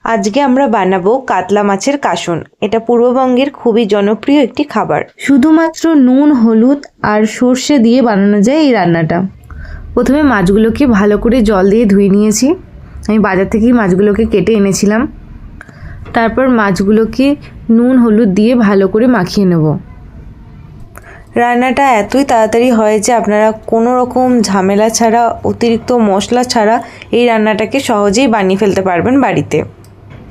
আজকে আমরা বানাবো কাতলা মাছের কাসুন। এটা পূর্ববঙ্গের খুবই জনপ্রিয় একটি খাবার। শুধুমাত্র নুন, হলুদ আর সর্ষে দিয়ে বানানো যায় এই রান্নাটা। প্রথমে মাছগুলোকে ভালো করে জল দিয়ে ধুয়ে নিয়েছি। আমি বাজার থেকেই মাছগুলোকে কেটে এনেছিলাম। তারপর মাছগুলোকে নুন হলুদ দিয়ে ভালো করে মাখিয়ে নেব। রান্নাটা এতই তাড়াতাড়ি হয় যে আপনারা কোনো রকম ঝামেলা ছাড়া, অতিরিক্ত মশলা ছাড়া এই রান্নাটাকে সহজেই বানিয়ে ফেলতে পারবেন বাড়িতে।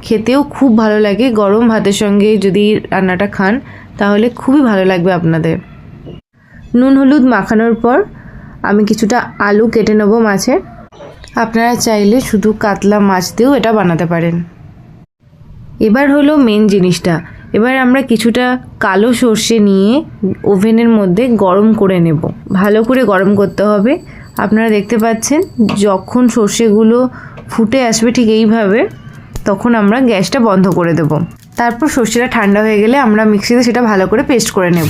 খেতেও খুব ভালো লাগে। গরম ভাতের সঙ্গে যদি রান্নাটা খান তাহলে খুবই ভালো লাগবে আপনাদের। নুন হলুদ মাখানোর পর আমি কিছুটা আলু কেটে নেব মাছের। আপনারা চাইলে শুধু কাতলা মাছ দিয়েও এটা বানাতে পারেন। এবার হলো মেন জিনিসটা। এবার আমরা কিছুটা কালো সর্ষে নিয়ে ওভেনের মধ্যে গরম করে নেব। ভালো করে গরম করতে হবে। আপনারা দেখতে পাচ্ছেন যখন সর্ষেগুলো ফুটে আসবে ঠিক এইভাবে, তখন আমরা গ্যাসটা বন্ধ করে দেব। তারপর সর্ষেটা ঠান্ডা হয়ে গেলে আমরা মিক্সিতে সেটা ভালো করে পেস্ট করে নেব।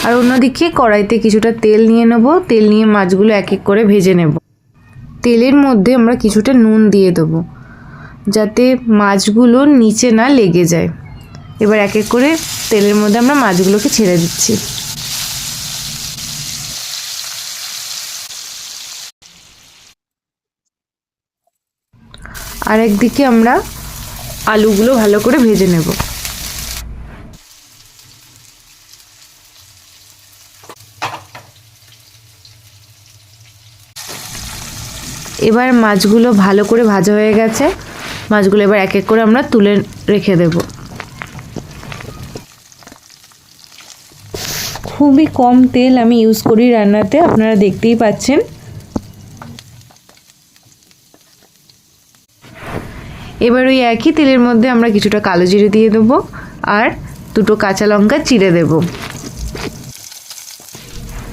আর অন্যদিকে কড়াইতে কিছুটা তেল নিয়ে নেব। তেল নিয়ে মাছগুলো এক এক করে ভেজে নেব। তেলের মধ্যে আমরা কিছুটা নুন দিয়ে দেবো যাতে মাছগুলো নিচে না লেগে যায়। এবার এক এক করে তেলের মধ্যে আমরা মাছগুলোকে ছেড়ে দিচ্ছি। আর একদিকে আমরা আলুগুলো ভালো করে ভেজে নেব। এবার মাছগুলো ভালো করে ভাজা হয়ে গেছে। মাছগুলো এবার এক এক করে আমরা তুলে রেখে দেব। খুবই কম তেল আমি ইউজ করি রান্নাতে, আপনারা দেখতেই পাচ্ছেন। এবার ওই একই তেলের মধ্যে আমরা কিছুটা কালো জিরে দিয়ে দেবো আর দুটো কাঁচা লঙ্কা চিড়ে দেব।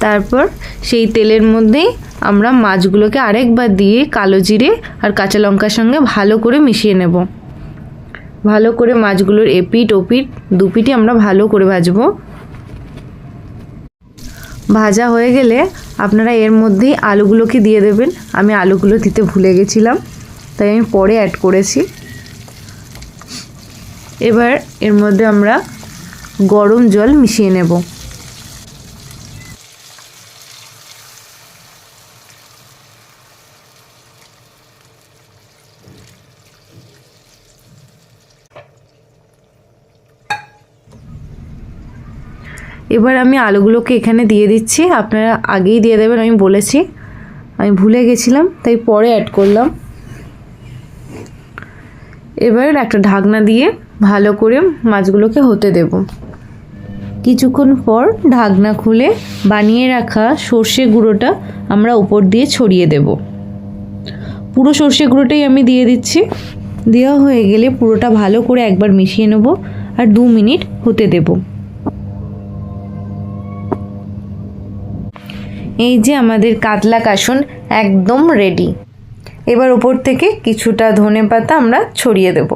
তারপর সেই তেলের মধ্যেই আমরা মাছগুলোকে আরেকবার দিয়ে কালো জিরে আর কাঁচা লঙ্কার সঙ্গে ভালো করে মিশিয়ে নেব। ভালো করে মাছগুলোর এপিঠ ওপিঠ দুপিঠই আমরা ভালো করে ভাজবো। ভাজা হয়ে গেলে আপনারা এর মধ্যেই আলুগুলোকে দিয়ে দেবেন। আমি আলুগুলো দিতে ভুলে গেছিলাম, তাই আমি পরে অ্যাড করেছি। এবার এর মধ্যে আমরা গরম জল মিশিয়ে নেব। এবার আমি আলুগুলোকে এখানে দিয়ে দিচ্ছি। আপনারা আগেই দিয়ে দেবেন, আমি বলেছি, আমি ভুলে গেছিলাম তাই পরে অ্যাড করলাম। এবার একটা ঢাকনা দিয়ে ভালো করে মাছগুলোকে হতে দেব। কিছুক্ষণ পর ঢাকনা খুলে বানিয়ে রাখা সর্ষে গুঁড়োটা আমরা উপর দিয়ে ছড়িয়ে দেব। পুরো সর্ষে গুঁড়োটাই আমি দিয়ে দিচ্ছি। দেওয়া হয়ে গেলে পুরোটা ভালো করে একবার মিশিয়ে নেব আর 2 মিনিট হতে দেব। এই যে আমাদের কাতলা কাসুন একদম রেডি। এবার উপর থেকে কিছুটা ধনেপাতা আমরা ছড়িয়ে দেব।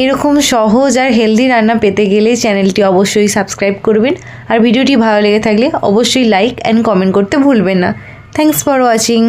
এরকম সহজ আর হেলদি রান্না পেতে গেলে চ্যানেলটি অবশ্যই সাবস্ক্রাইব করবেন। আর ভিডিওটি ভালো লেগে থাকলে অবশ্যই লাইক অ্যান্ড কমেন্ট করতে ভুলবেন না। Thanks for watching.